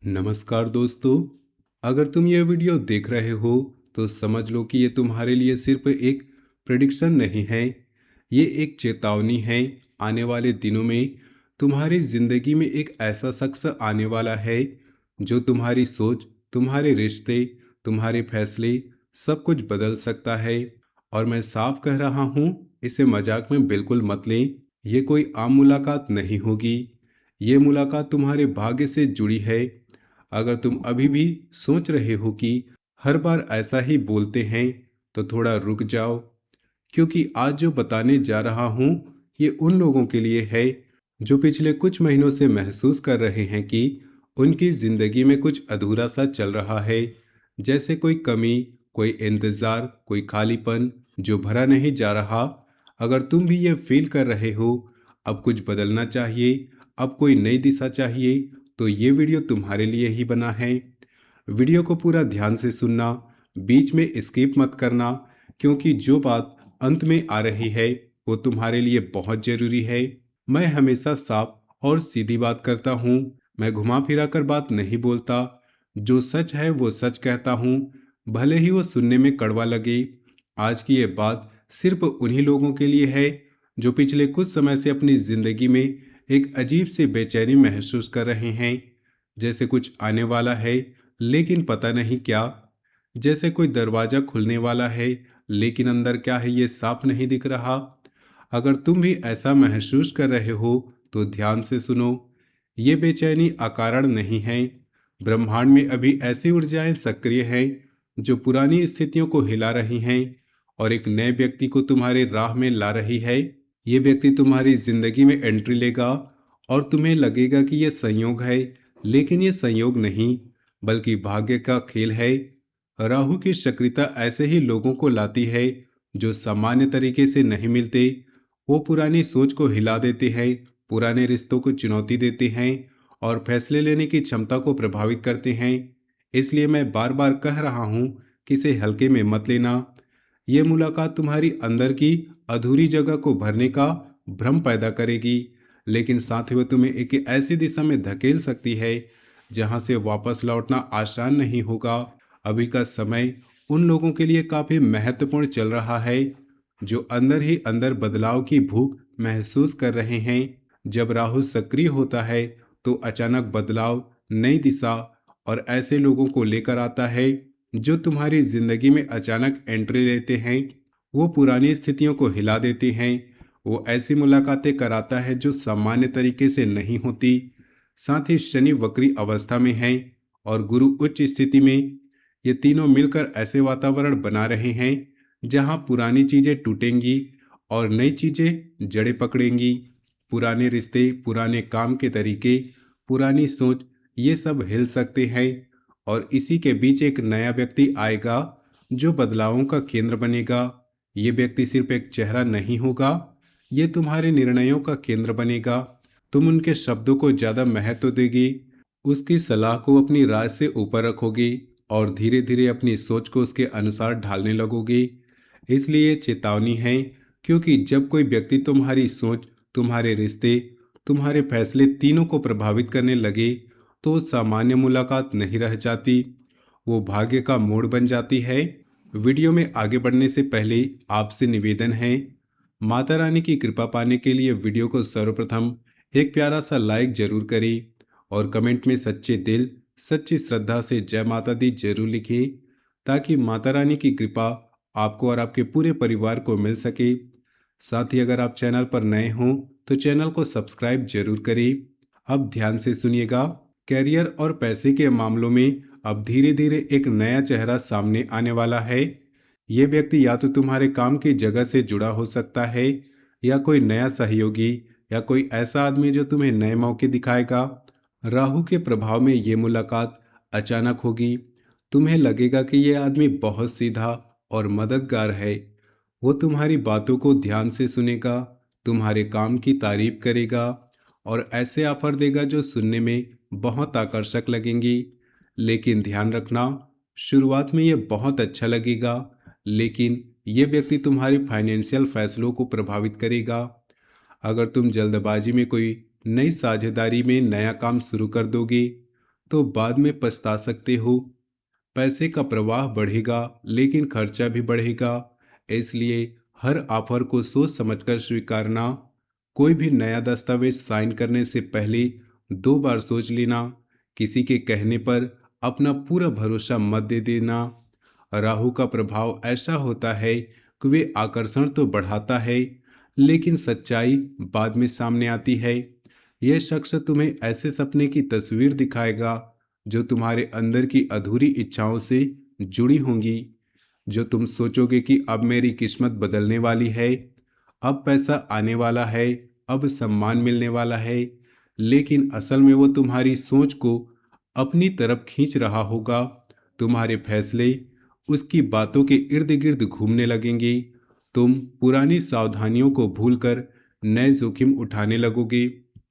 नमस्कार दोस्तों। अगर तुम ये वीडियो देख रहे हो तो समझ लो कि ये तुम्हारे लिए सिर्फ एक प्रेडिक्शन नहीं है। ये एक चेतावनी है। आने वाले दिनों में तुम्हारी ज़िंदगी में एक ऐसा शख्स आने वाला है जो तुम्हारी सोच, तुम्हारे रिश्ते, तुम्हारे फैसले सब कुछ बदल सकता है। और मैं साफ कह रहा हूँ, इसे मजाक में बिल्कुल मत लें। ये कोई आम मुलाकात नहीं होगी। ये मुलाकात तुम्हारे भाग्य से जुड़ी है। अगर तुम अभी भी सोच रहे हो कि हर बार ऐसा ही बोलते हैं, तो थोड़ा रुक जाओ, क्योंकि आज जो बताने जा रहा हूँ ये उन लोगों के लिए है जो पिछले कुछ महीनों से महसूस कर रहे हैं कि उनकी जिंदगी में कुछ अधूरा सा चल रहा है। जैसे कोई कमी, कोई इंतजार, कोई खालीपन जो भरा नहीं जा रहा। अगर तुम भी ये फील कर रहे हो, अब कुछ बदलना चाहिए, अब कोई नई दिशा चाहिए, तो ये वीडियो तुम्हारे लिए ही बना है। वीडियो को पूरा ध्यान से सुनना, बीच में स्किप मत करना, क्योंकि जो बात अंत में आ रही है वो तुम्हारे लिए बहुत जरूरी है। मैं हमेशा साफ और सीधी बात करता हूँ। मैं घुमा फिरा कर बात नहीं बोलता। जो सच है वो सच कहता हूँ, भले ही वो सुनने में कड़वा लगे। आज की ये बात सिर्फ उन्हीं लोगों के लिए है जो पिछले कुछ समय से अपनी जिंदगी में एक अजीब सी बेचैनी महसूस कर रहे हैं। जैसे कुछ आने वाला है लेकिन पता नहीं क्या। जैसे कोई दरवाजा खुलने वाला है लेकिन अंदर क्या है ये साफ नहीं दिख रहा। अगर तुम भी ऐसा महसूस कर रहे हो तो ध्यान से सुनो। ये बेचैनी अकारण नहीं है। ब्रह्मांड में अभी ऐसी ऊर्जाएं सक्रिय हैं जो पुरानी स्थितियों को हिला रही हैं और एक नए व्यक्ति को तुम्हारे राह में ला रही है। ये व्यक्ति तुम्हारी जिंदगी में एंट्री लेगा और तुम्हें लगेगा कि यह संयोग है, लेकिन ये संयोग नहीं बल्कि भाग्य का खेल है। राहु की सक्रियता ऐसे ही लोगों को लाती है जो सामान्य तरीके से नहीं मिलते। वो पुरानी सोच को हिला देते हैं, पुराने रिश्तों को चुनौती देते हैं और फैसले लेने की क्षमता को प्रभावित करते हैं। इसलिए मैं बार बार कह रहा हूँ कि इसे हल्के में मत लेना। ये मुलाकात तुम्हारी अंदर की अधूरी जगह को भरने का भ्रम पैदा करेगी, लेकिन साथ ही वो तुम्हें एक ऐसी दिशा में धकेल सकती है जहां से वापस लौटना आसान नहीं होगा। अभी का समय उन लोगों के लिए काफी महत्वपूर्ण चल रहा है जो अंदर ही अंदर बदलाव की भूख महसूस कर रहे हैं। जब राहु सक्रिय होता है तो अचानक बदलाव, नई दिशा और ऐसे लोगों को लेकर आता है जो तुम्हारी जिंदगी में अचानक एंट्री लेते हैं। वो पुरानी स्थितियों को हिला देते हैं। वो ऐसी मुलाकातें कराता है जो सामान्य तरीके से नहीं होती। साथ ही शनि वक्री अवस्था में है और गुरु उच्च स्थिति में। ये तीनों मिलकर ऐसे वातावरण बना रहे हैं जहां पुरानी चीजें टूटेंगी और नई चीजें जड़ें पकड़ेंगी। पुराने रिश्ते, पुराने काम के तरीके, पुरानी सोच, ये सब हिल सकते हैं और इसी के बीच एक नया व्यक्ति आएगा जो बदलावों का केंद्र बनेगा। ये व्यक्ति सिर्फ एक चेहरा नहीं होगा, ये तुम्हारे निर्णयों का केंद्र बनेगा। तुम उनके शब्दों को ज्यादा महत्व देगी, उसकी सलाह को अपनी राय से ऊपर रखोगी और धीरे धीरे अपनी सोच को उसके अनुसार ढालने लगोगी। इसलिए चेतावनी है, क्योंकि जब कोई व्यक्ति तुम्हारी सोच, तुम्हारे रिश्ते, तुम्हारे फैसले तीनों को प्रभावित करने लगे तो वो सामान्य मुलाकात नहीं रह जाती, वो भाग्य का मोड़ बन जाती है। वीडियो में आगे बढ़ने से पहले आपसे निवेदन है, माता रानी की कृपा पाने के लिए वीडियो को सर्वप्रथम एक प्यारा सा लाइक जरूर करें और कमेंट में सच्चे दिल, सच्ची श्रद्धा से जय माता दी जरूर लिखें, ताकि माता रानी की कृपा आपको और आपके पूरे परिवार को मिल सके। साथ ही अगर आप चैनल पर नए हों तो चैनल को सब्सक्राइब जरूर करें। अब ध्यान से सुनिएगा। कैरियर और पैसे के मामलों में अब धीरे धीरे एक नया चेहरा सामने आने वाला है। ये व्यक्ति या तो तुम्हारे काम की जगह से जुड़ा हो सकता है या कोई नया सहयोगी या कोई ऐसा आदमी जो तुम्हें नए मौके दिखाएगा। राहु के प्रभाव में ये मुलाकात अचानक होगी। तुम्हें लगेगा कि ये आदमी बहुत सीधा और मददगार है। वो तुम्हारी बातों को ध्यान से सुनेगा, तुम्हारे काम की तारीफ करेगा और ऐसे ऑफर देगा जो सुनने में बहुत आकर्षक लगेंगी। लेकिन ध्यान रखना, शुरुआत में ये बहुत अच्छा लगेगा, लेकिन ये व्यक्ति तुम्हारी फाइनेंशियल फैसलों को प्रभावित करेगा। अगर तुम जल्दबाजी में कोई नई साझेदारी में नया काम शुरू कर दोगे तो बाद में पछता सकते हो। पैसे का प्रवाह बढ़ेगा लेकिन खर्चा भी बढ़ेगा, इसलिए हर ऑफर को सोच समझकर स्वीकारना। कोई भी नया दस्तावेज साइन करने से पहले 2 बार सोच लेना। किसी के कहने पर अपना पूरा भरोसा मत दे देना। राहु का प्रभाव ऐसा होता है कि वे आकर्षण तो बढ़ाता है लेकिन सच्चाई बाद में सामने आती है। यह शख्स तुम्हें ऐसे सपने की तस्वीर दिखाएगा जो तुम्हारे अंदर की अधूरी इच्छाओं से जुड़ी होंगी, जो तुम सोचोगे कि अब मेरी किस्मत बदलने वाली है, अब पैसा आने वाला है, अब सम्मान मिलने वाला है। लेकिन असल में वो तुम्हारी सोच को अपनी तरफ खींच रहा होगा। तुम्हारे फैसले उसकी बातों के इर्द गिर्द घूमने लगेंगे। तुम पुरानी सावधानियों को भूलकर नए जोखिम उठाने लगोगे।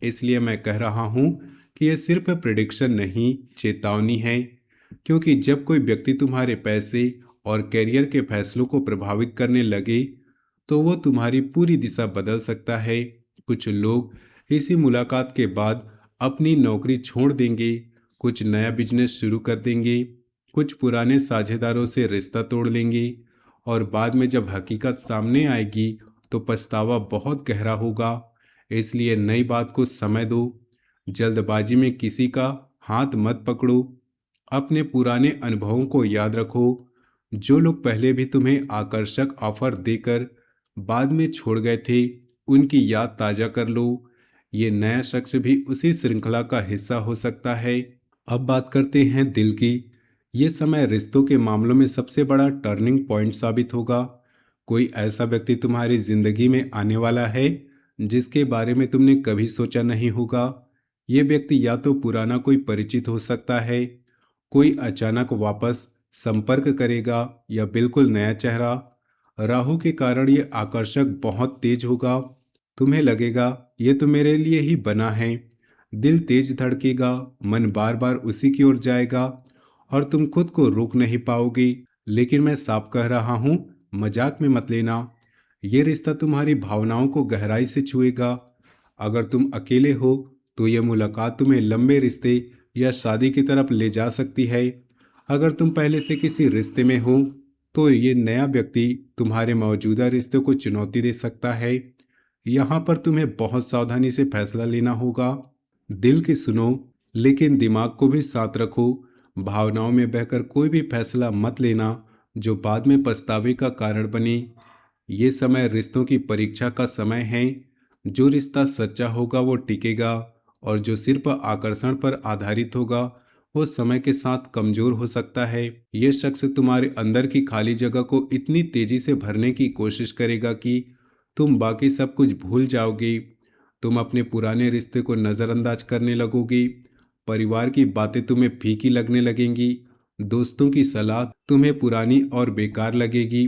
इसलिए मैं कह रहा हूं कि यह सिर्फ प्रिडिक्शन नहीं, चेतावनी है। क्योंकि जब कोई व्यक्ति तुम्हारे पैसे और करियर के फैसलों को प्रभावित करने लगे तो वो तुम्हारी पूरी दिशा बदल सकता है। कुछ लोग इसी मुलाकात के बाद अपनी नौकरी छोड़ देंगे, कुछ नया बिजनेस शुरू कर देंगे, कुछ पुराने साझेदारों से रिश्ता तोड़ लेंगे और बाद में जब हकीकत सामने आएगी तो पछतावा बहुत गहरा होगा। इसलिए नई बात को समय दो, जल्दबाजी में किसी का हाथ मत पकड़ो। अपने पुराने अनुभवों को याद रखो। जो लोग पहले भी तुम्हें आकर्षक ऑफर देकर बाद में छोड़ गए थे, उनकी याद ताज़ा कर लो। ये नया शख्स भी उसी श्रृंखला का हिस्सा हो सकता है। अब बात करते हैं दिल की। ये समय रिश्तों के मामलों में सबसे बड़ा टर्निंग पॉइंट साबित होगा। कोई ऐसा व्यक्ति तुम्हारी जिंदगी में आने वाला है जिसके बारे में तुमने कभी सोचा नहीं होगा। ये व्यक्ति या तो पुराना कोई परिचित हो सकता है, कोई अचानक वापस संपर्क करेगा, या बिल्कुल नया चेहरा। राहु के कारण ये आकर्षक बहुत तेज होगा। तुम्हें लगेगा ये तो मेरे लिए ही बना है। दिल तेज धड़केगा, मन बार बार उसी की ओर जाएगा और तुम खुद को रोक नहीं पाओगे। लेकिन मैं साफ कह रहा हूँ, मजाक में मत लेना। ये रिश्ता तुम्हारी भावनाओं को गहराई से छुएगा। अगर तुम अकेले हो तो यह मुलाकात तुम्हें लंबे रिश्ते या शादी की तरफ ले जा सकती है। अगर तुम पहले से किसी रिश्ते में हो तो ये नया व्यक्ति तुम्हारे मौजूदा रिश्ते को चुनौती दे सकता है। यहाँ पर तुम्हें बहुत सावधानी से फैसला लेना होगा। दिल की सुनो लेकिन दिमाग को भी साथ रखो। भावनाओं में बहकर कोई भी फैसला मत लेना जो बाद में पछतावे का कारण बने। ये समय रिश्तों की परीक्षा का समय है। जो रिश्ता सच्चा होगा वो टिकेगा और जो सिर्फ आकर्षण पर आधारित होगा वो समय के साथ कमजोर हो सकता है। ये शख्स तुम्हारे अंदर की खाली जगह को इतनी तेजी से भरने की कोशिश करेगा कि तुम बाकी सब कुछ भूल जाओगे। तुम अपने पुराने रिश्ते को नज़रअंदाज करने लगोगी। परिवार की बातें तुम्हें फीकी लगने लगेंगी। दोस्तों की सलाह तुम्हें पुरानी और बेकार लगेगी,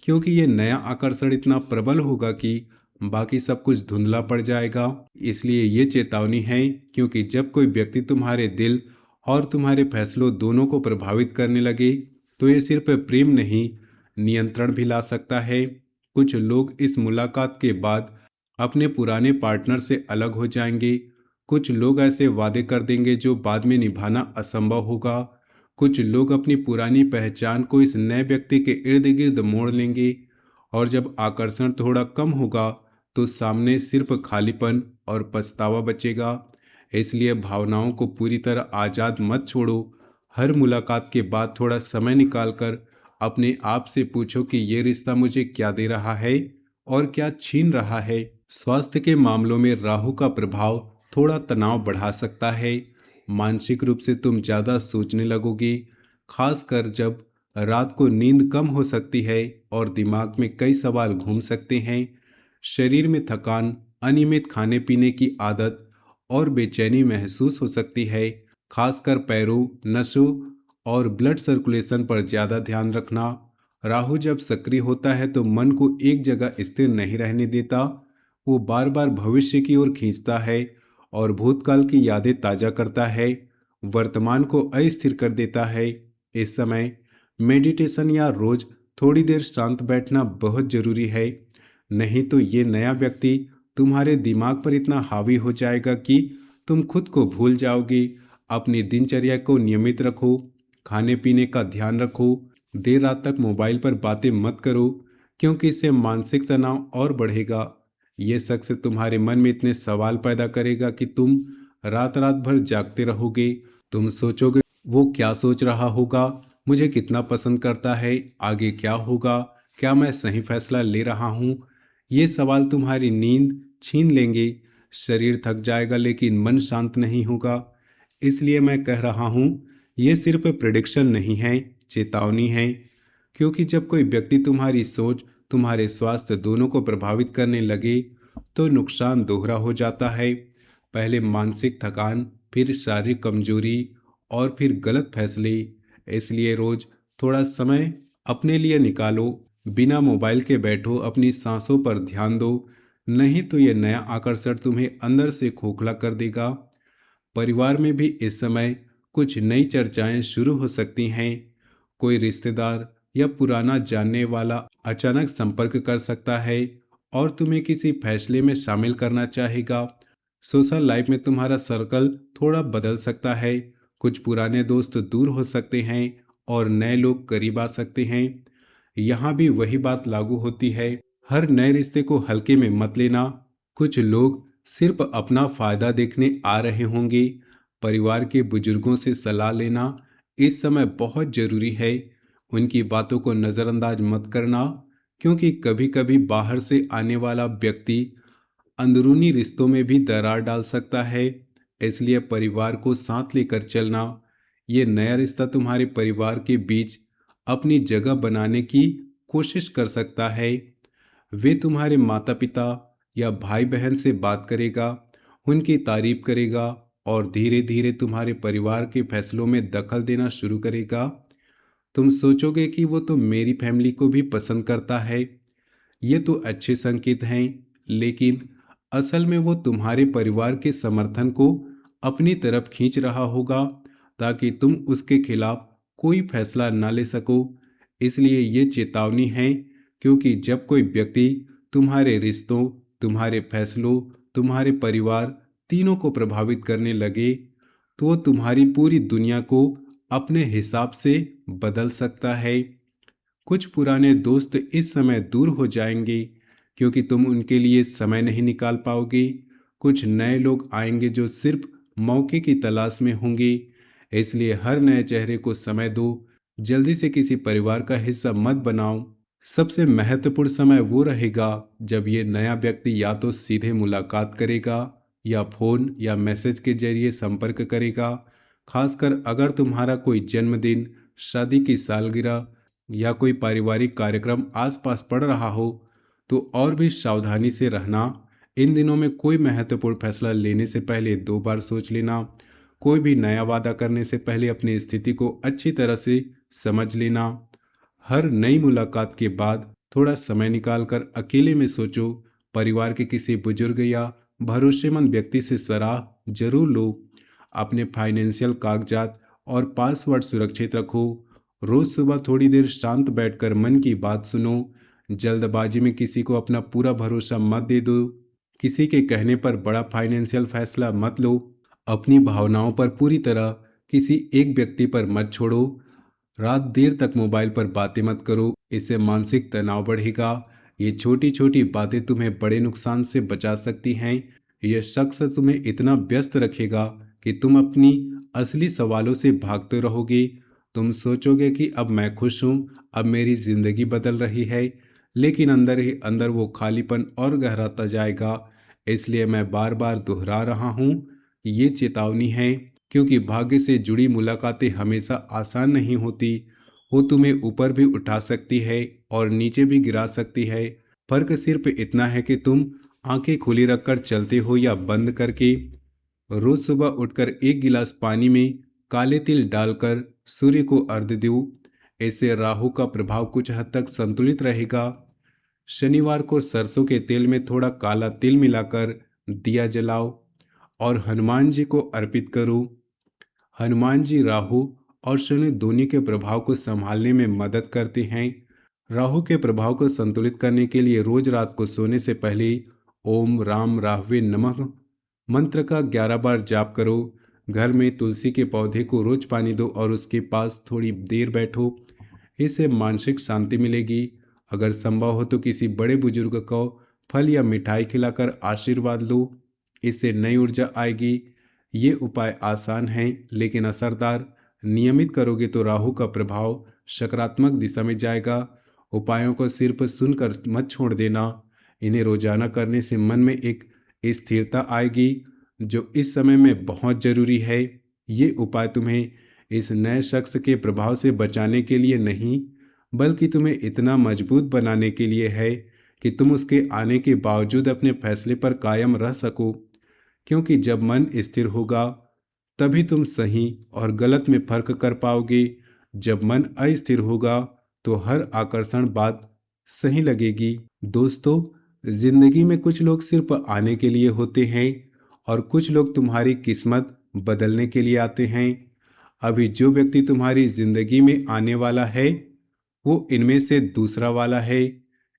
क्योंकि ये नया आकर्षण इतना प्रबल होगा कि बाकी सब कुछ धुंधला पड़ जाएगा। इसलिए ये चेतावनी है, क्योंकि जब कोई व्यक्ति तुम्हारे दिल और तुम्हारे फैसलों दोनों को प्रभावित करने लगे तो ये सिर्फ प्रेम नहीं, नियंत्रण भी ला सकता है। कुछ लोग इस मुलाकात के बाद अपने पुराने पार्टनर से अलग हो जाएंगे। कुछ लोग ऐसे वादे कर देंगे जो बाद में निभाना असंभव होगा। कुछ लोग अपनी पुरानी पहचान को इस नए व्यक्ति के इर्द गिर्द मोड़ लेंगे और जब आकर्षण थोड़ा कम होगा तो सामने सिर्फ खालीपन और पछतावा बचेगा। इसलिए भावनाओं को पूरी तरह आज़ाद मत छोड़ो। हर मुलाकात के बाद थोड़ा समय निकालकर अपने आप से पूछो कि ये रिश्ता मुझे क्या दे रहा है और क्या छीन रहा है। स्वास्थ्य के मामलों में राहु का प्रभाव थोड़ा तनाव बढ़ा सकता है। मानसिक रूप से तुम ज़्यादा सोचने लगोगे, खासकर जब रात को नींद कम हो सकती है और दिमाग में कई सवाल घूम सकते हैं। शरीर में थकान, अनियमित खाने पीने की आदत और बेचैनी महसूस हो सकती है। खासकर पैरों, नसों और ब्लड सर्कुलेशन पर ज़्यादा ध्यान रखना। राहु जब सक्रिय होता है तो मन को एक जगह स्थिर नहीं रहने देता। वो बार बार भविष्य की ओर खींचता है और भूतकाल की यादें ताज़ा करता है, वर्तमान को अस्थिर कर देता है। इस समय मेडिटेशन या रोज थोड़ी देर शांत बैठना बहुत जरूरी है। नहीं तो ये नया व्यक्ति तुम्हारे दिमाग पर इतना हावी हो जाएगा कि तुम खुद को भूल जाओगे। अपनी दिनचर्या को नियमित रखो, खाने पीने का ध्यान रखो, देर रात तक मोबाइल पर बातें मत करो क्योंकि इससे मानसिक तनाव और बढ़ेगा। ये शख्स तुम्हारे मन में इतने सवाल पैदा करेगा कि तुम रात रात भर जागते रहोगे। तुम सोचोगे वो क्या सोच रहा होगा, मुझे कितना पसंद करता है, आगे क्या होगा, क्या मैं सही फैसला ले रहा हूँ। ये सवाल तुम्हारी नींद छीन लेंगे। शरीर थक जाएगा लेकिन मन शांत नहीं होगा। इसलिए मैं कह रहा हूँ, ये सिर्फ प्रिडिक्शन नहीं है, चेतावनी है। क्योंकि जब कोई व्यक्ति तुम्हारी सोच, तुम्हारे स्वास्थ्य दोनों को प्रभावित करने लगे तो नुकसान दोहरा हो जाता है। पहले मानसिक थकान, फिर शारीरिक कमजोरी और फिर गलत फैसले। इसलिए रोज थोड़ा समय अपने लिए निकालो, बिना मोबाइल के बैठो, अपनी सांसों पर ध्यान दो। नहीं तो ये नया आकर्षण तुम्हें अंदर से खोखला कर देगा। परिवार में भी इस समय कुछ नई चर्चाएं शुरू हो सकती हैं। कोई रिश्तेदार या पुराना जानने वाला अचानक संपर्क कर सकता है और तुम्हें किसी फैसले में शामिल करना चाहेगा। सोशल लाइफ में तुम्हारा सर्कल थोड़ा बदल सकता है। कुछ पुराने दोस्त दूर हो सकते हैं और नए लोग करीब आ सकते हैं। यहाँ भी वही बात लागू होती है, हर नए रिश्ते को हल्के में मत लेना। कुछ लोग सिर्फ अपना फायदा देखने आ रहे होंगे। परिवार के बुजुर्गों से सलाह लेना इस समय बहुत जरूरी है। उनकी बातों को नज़रअंदाज मत करना, क्योंकि कभी कभी बाहर से आने वाला व्यक्ति अंदरूनी रिश्तों में भी दरार डाल सकता है। इसलिए परिवार को साथ लेकर चलना। ये नया रिश्ता तुम्हारे परिवार के बीच अपनी जगह बनाने की कोशिश कर सकता है। वे तुम्हारे माता पिता या भाई बहन से बात करेगा, उनकी तारीफ करेगा और धीरे धीरे तुम्हारे परिवार के फैसलों में दखल देना शुरू करेगा। तुम सोचोगे कि वो तो मेरी फैमिली को भी पसंद करता है, ये तो अच्छे संकेत हैं। लेकिन असल में वो तुम्हारे परिवार के समर्थन को अपनी तरफ खींच रहा होगा ताकि तुम उसके खिलाफ कोई फैसला न ले सको। इसलिए ये चेतावनी है, क्योंकि जब कोई व्यक्ति तुम्हारे रिश्तों, तुम्हारे फैसलों, तुम्हारे परिवार तीनों को प्रभावित करने लगे तो वो तुम्हारी पूरी दुनिया को अपने हिसाब से बदल सकता है। कुछ पुराने दोस्त इस समय दूर हो जाएंगे क्योंकि तुम उनके लिए समय नहीं निकाल पाओगे। कुछ नए लोग आएंगे जो सिर्फ मौके की तलाश में होंगे। इसलिए हर नए चेहरे को समय दो, जल्दी से किसी परिवार का हिस्सा मत बनाओ। सबसे महत्वपूर्ण समय वो रहेगा जब ये नया व्यक्ति या तो सीधे मुलाकात करेगा या फोन या मैसेज के जरिए संपर्क करेगा। खासकर अगर तुम्हारा कोई जन्मदिन, शादी की सालगिरह या कोई पारिवारिक कार्यक्रम आसपास पड़ रहा हो तो और भी सावधानी से रहना। इन दिनों में कोई महत्वपूर्ण फैसला लेने से पहले 2 बार सोच लेना। कोई भी नया वादा करने से पहले अपनी स्थिति को अच्छी तरह से समझ लेना। हर नई मुलाकात के बाद थोड़ा समय निकालकर अकेले में सोचो। परिवार के किसी बुजुर्ग या भरोसेमंद व्यक्ति से सलाह जरूर लो। अपने फाइनेंशियल कागजात और पासवर्ड सुरक्षित रखो। रोज सुबह थोड़ी देर शांत बैठकर मन की बात सुनो। जल्दबाजी में किसी को अपना पूरा भरोसा मत दे दो। किसी के कहने पर बड़ा फाइनेंशियल फैसला मत लो। अपनी भावनाओं पर पूरी तरह किसी एक व्यक्ति पर मत छोड़ो। रात देर तक मोबाइल पर बातें मत करो, इससे मानसिक तनाव बढ़ेगा। ये छोटी छोटी बातें तुम्हें बड़े नुकसान से बचा सकती हैं। यह शख्स तुम्हें इतना व्यस्त रखेगा कि तुम अपनी असली सवालों से भागते रहोगे। तुम सोचोगे कि अब मैं खुश हूँ, अब मेरी जिंदगी बदल रही है, लेकिन अंदर ही अंदर वो खालीपन और गहराता जाएगा। इसलिए मैं बार बार दोहरा रहा हूँ, ये चेतावनी है, क्योंकि भाग्य से जुड़ी मुलाकातें हमेशा आसान नहीं होती। वो तुम्हें ऊपर भी उठा सकती है और नीचे भी गिरा सकती है। फर्क सिर्फ इतना है कि तुम आंखें खुली रखकर चलते हो या बंद करके। रोज सुबह उठकर एक गिलास पानी में काले तिल डालकर सूर्य को अर्घ्य दो। इससे राहु का प्रभाव कुछ हद तक संतुलित रहेगा। शनिवार को सरसों के तेल में थोड़ा काला तिल मिलाकर दिया जलाओ और हनुमान जी को अर्पित करो। हनुमान जी राहु और शनि दोनों के प्रभाव को संभालने में मदद करते हैं। राहु के प्रभाव को संतुलित करने के लिए रोज रात को सोने से पहले ओम राम राहवे नमः मंत्र का 11 बार जाप करो। घर में तुलसी के पौधे को रोज पानी दो और उसके पास थोड़ी देर बैठो। इससे मानसिक शांति मिलेगी। अगर संभव हो तो किसी बड़े बुजुर्ग को फल या मिठाई खिलाकर आशीर्वाद लो। इससे नई ऊर्जा आएगी। ये उपाय आसान हैं लेकिन असरदार। नियमित करोगे तो राहु का प्रभाव सकारात्मक दिशा में जाएगा। उपायों को सिर्फ सुनकर मत छोड़ देना। इन्हें रोजाना करने से मन में एक स्थिरता आएगी जो इस समय में बहुत जरूरी है। ये उपाय तुम्हें इस नए शख्स के प्रभाव से बचाने के लिए नहीं, बल्कि तुम्हें इतना मजबूत बनाने के लिए है कि तुम उसके आने के बावजूद अपने फैसले पर कायम रह सको। क्योंकि जब मन स्थिर होगा तभी तुम सही और गलत में फर्क कर पाओगे। जब मन अस्थिर होगा तो हर आकर्षण बात सही लगेगी। दोस्तों, जिंदगी में कुछ लोग सिर्फ आने के लिए होते हैं और कुछ लोग तुम्हारी किस्मत बदलने के लिए आते हैं। अभी जो व्यक्ति तुम्हारी जिंदगी में आने वाला है वो इनमें से दूसरा वाला है।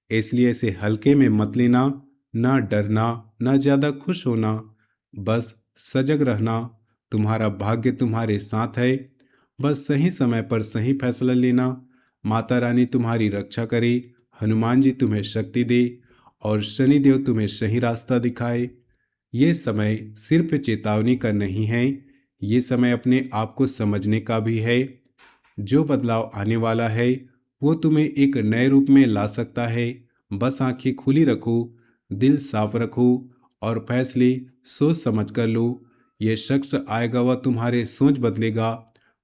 इसलिए इसे हल्के में मत लेना। ना डरना, ना ज्यादा खुश होना, बस सजग रहना। तुम्हारा भाग्य तुम्हारे साथ है। बस सही समय पर सही फैसला लेना। माता रानी तुम्हारी रक्षा करे, हनुमान जी तुम्हें शक्ति दे और शनिदेव तुम्हें सही रास्ता दिखाए। ये समय सिर्फ चेतावनी का नहीं है, ये समय अपने आप को समझने का भी है। जो बदलाव आने वाला है वो तुम्हें एक नए रूप में ला सकता है। बस आंखें खुली रखो, दिल साफ रखो और फैसले सोच समझ कर लो। ये शख्स आएगा, वह तुम्हारे सोच बदलेगा,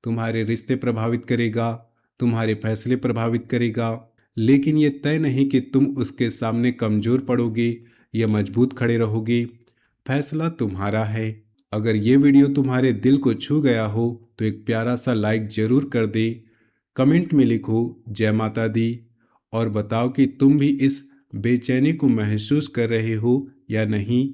तुम्हारे रिश्ते प्रभावित करेगा, तुम्हारे फैसले प्रभावित करेगा। लेकिन ये तय नहीं कि तुम उसके सामने कमजोर पड़ोगे या मजबूत खड़े रहोगे। फैसला तुम्हारा है। अगर ये वीडियो तुम्हारे दिल को छू गया हो तो एक प्यारा सा लाइक जरूर कर दे। कमेंट में लिखो जय माता दी और बताओ कि तुम भी इस बेचैनी को महसूस कर रहे हो या नहीं।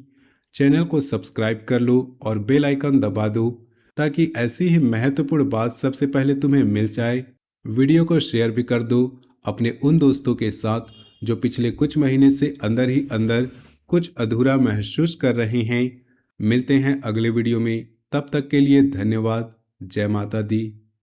चैनल को सब्सक्राइब कर लो और बेल आइकन दबा दो ताकि ऐसी ही महत्वपूर्ण बात सबसे पहले तुम्हें मिल जाए। वीडियो को शेयर भी कर दो अपने उन दोस्तों के साथ जो पिछले कुछ महीने से अंदर ही अंदर कुछ अधूरा महसूस कर रहे हैं। मिलते हैं अगले वीडियो में, तब तक के लिए धन्यवाद। जय माता दी।